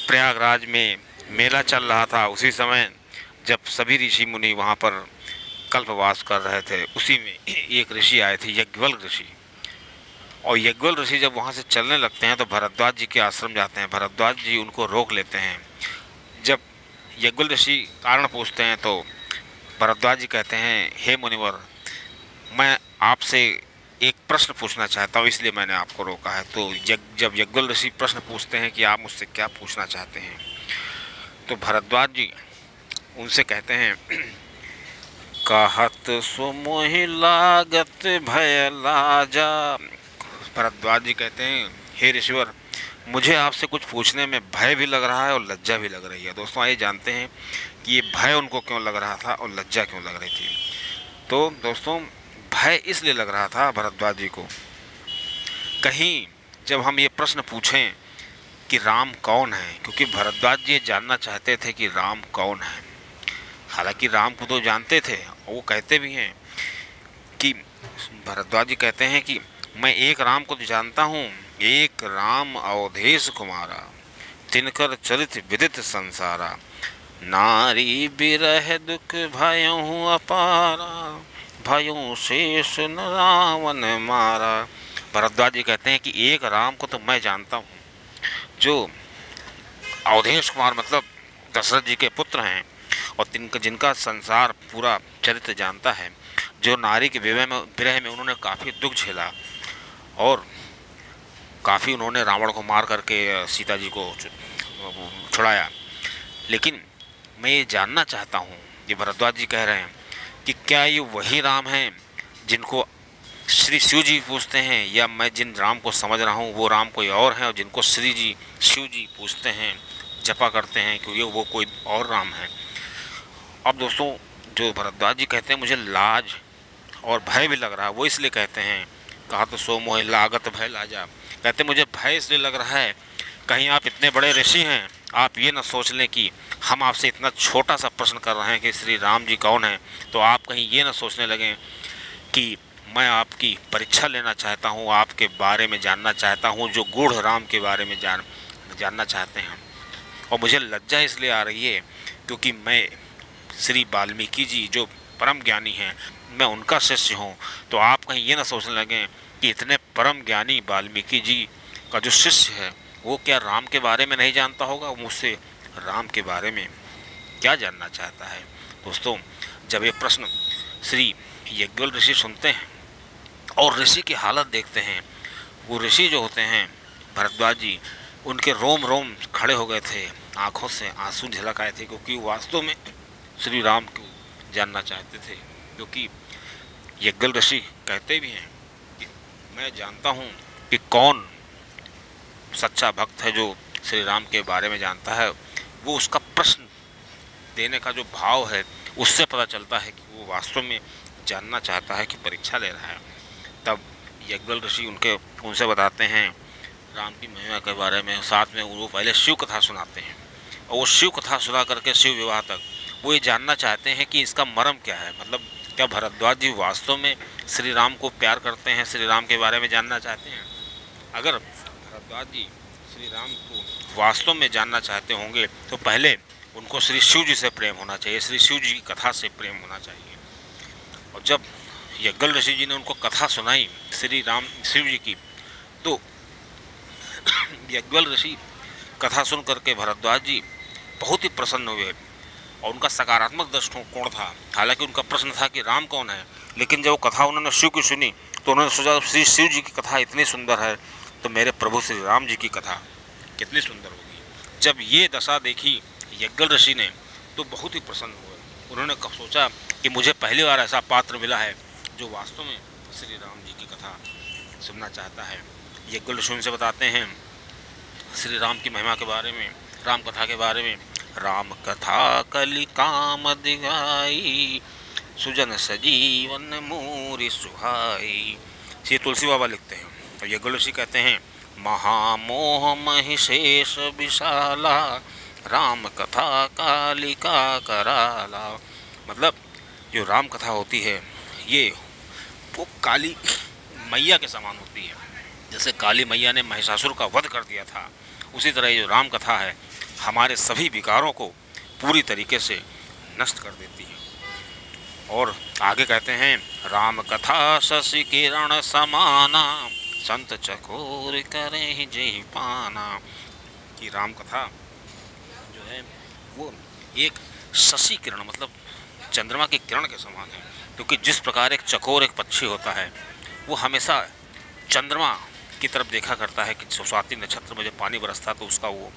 प्रयागराज में मेला चल रहा था, उसी समय जब सभी ऋषि मुनि वहाँ पर कल्पवास कर रहे थे, उसी में एक ऋषि आए थे, यज्ञवल्क्य ऋषि। और यज्ञवल्क्य ऋषि जब वहाँ से चलने लगते हैं तो भरद्वाज जी के आश्रम जाते हैं। भरद्वाज जी उनको रोक लेते हैं। जब यज्ञवल्क्य ऋषि कारण पूछते हैं तो भरद्वाज जी कहते हैं, हे मुनिवर, मैं आपसे एक प्रश्न पूछना चाहता हूँ, इसलिए मैंने आपको रोका है। तो जब यज्ञवल्क्य ऋषि प्रश्न पूछते हैं कि आप मुझसे क्या पूछना चाहते हैं, तो भरद्वाज जी उनसे कहते हैं, कहत सुमोहि लागत भय लाजा। भरद्वाज जी कहते हैं, हे ऋषिवर, मुझे आपसे कुछ पूछने में भय भी लग रहा है और लज्जा भी लग रही है। दोस्तों आइए जानते हैं कि ये भय उनको क्यों लग रहा था और लज्जा क्यों लग रही थी। तो दोस्तों भय इसलिए लग रहा था भरद्वाज जी को, कहीं जब हम ये प्रश्न पूछें कि राम कौन है, क्योंकि भरद्वाज जी ये जानना चाहते थे कि राम कौन है। हालांकि राम को तो जानते थे, वो कहते भी हैं कि भरद्वाज जी कहते हैं कि मैं एक राम को तो जानता हूँ, एक राम अवधेश कुमारा, तिनकर चरित विदित संसारा, नारी बिरह दुख भयों अपारा, भयों शेष न रावण मारा। भरद्वाज जी कहते हैं कि एक राम को तो मैं जानता हूँ, जो अवधेश कुमार मतलब दशरथ जी के पुत्र हैं, और जिनका संसार पूरा चरित्र जानता है, जो नारी के विरह में उन्होंने काफ़ी दुख झेला और काफ़ी उन्होंने रावण को मार करके सीता जी को छुड़ाया। लेकिन मैं ये जानना चाहता हूँ, ये भरद्वाज जी कह रहे हैं, कि क्या ये वही राम हैं जिनको श्री शिव जी पूछते हैं, या मैं जिन राम को समझ रहा हूँ वो राम कोई और हैं और जिनको श्री जी शिव जी पूछते हैं, जपा करते हैं, क्योंकि वो कोई और राम है। अब दोस्तों जो भरद्वाज जी कहते हैं मुझे लाज और भय भी लग रहा है, वो इसलिए कहते हैं, कहा तो सो मोहि लागत भय लाजा। कहते मुझे भय इसलिए लग रहा है, कहीं आप इतने बड़े ऋषि हैं, आप ये ना सोच लें कि हम आपसे इतना छोटा सा प्रश्न कर रहे हैं कि श्री राम जी कौन है, तो आप कहीं ये ना सोचने लगें कि मैं आपकी परीक्षा लेना चाहता हूँ, आपके बारे में जानना चाहता हूँ, जो गूढ़ राम के बारे में जानना चाहते हैं। और मुझे लज्जा इसलिए आ रही है क्योंकि मैं श्री वाल्मीकि जी जो परम ज्ञानी हैं, मैं उनका शिष्य हूँ। तो आप कहीं ये ना सोचने लगें कि इतने परम ज्ञानी वाल्मीकि जी का जो शिष्य है वो क्या राम के बारे में नहीं जानता होगा, वो मुझसे राम के बारे में क्या जानना चाहता है। दोस्तों जब ये प्रश्न श्री यज्ञवल्क्य ऋषि सुनते हैं और ऋषि की हालत देखते हैं, वो ऋषि जो होते हैं भरद्वाज जी, उनके रोम रोम खड़े हो गए थे, आँखों से आंसू झलक आए थे, क्योंकि वास्तव में श्री राम को जानना चाहते थे। क्योंकि यज्ञवल्क्य ऋषि कहते भी हैं कि मैं जानता हूँ कि कौन सच्चा भक्त है जो श्री राम के बारे में जानता है, वो उसका प्रश्न देने का जो भाव है उससे पता चलता है कि वो वास्तव में जानना चाहता है कि परीक्षा ले रहा है। तब यज्ञवल्क्य ऋषि उनसे बताते हैं राम की महिमा के बारे में, साथ में वो पहले शिव कथा सुनाते हैं, और वो शिव कथा सुना करके शिव विवाह तक वो ये जानना चाहते हैं कि इसका मर्म क्या है, मतलब क्या भरद्वाज जी वास्तव में श्री राम को प्यार करते हैं, श्री राम के बारे में जानना चाहते हैं। अगर भरद्वाज जी श्री राम को वास्तव में जानना चाहते होंगे तो पहले उनको श्री शिव जी से प्रेम होना चाहिए, श्री शिव जी की कथा से प्रेम होना चाहिए। और जब यज्ञवल्क्य ऋषि जी ने उनको कथा सुनाई श्री राम शिव जी की, तो यज्ञवल्क्य ऋषि कथा सुन करके भरद्वाज जी बहुत ही प्रसन्न हुए और उनका सकारात्मक दृष्टिकोण था। हालांकि उनका प्रश्न था कि राम कौन है, लेकिन जब वो कथा उन्होंने शिव की सुनी तो उन्होंने सोचा श्री शिव जी की कथा इतनी सुंदर है तो मेरे प्रभु श्री राम जी की कथा कितनी सुंदर होगी। जब ये दशा देखी यज्ञवल्क्य ऋषि ने तो बहुत ही प्रसन्न हुए। उन्होंने सोचा कि मुझे पहली बार ऐसा पात्र मिला है जो वास्तव में श्री राम जी की कथा सुनना चाहता है। यज्ञवल्क्य ऋषि उनसे बताते हैं श्री राम की महिमा के बारे में, राम कथा के बारे में। राम कथा कलि काम दिगाई, सुजन सजीवन मोरि सुहाई। श्री तुलसी बाबा लिखते हैं। और यज्ञवल्क्य ऋषि कहते हैं महामोह महिषेश विशाला, राम कथा कालिका कराला। मतलब जो राम कथा होती है ये वो काली मैया के समान होती है। जैसे काली मैया ने महिषासुर का वध कर दिया था, उसी तरह ये जो राम कथा है हमारे सभी विकारों को पूरी तरीके से नष्ट कर देती है। और आगे कहते हैं, राम कथा शशि किरण समाना, संत चकोर करें जय पाना। कि राम कथा जो है वो एक शशि किरण मतलब चंद्रमा की किरण के समान है, क्योंकि जिस प्रकार एक चकोर एक पक्षी होता है वो हमेशा चंद्रमा की तरफ देखा करता है कि स्वाति नक्षत्र में जब पानी बरसता तो उसका वो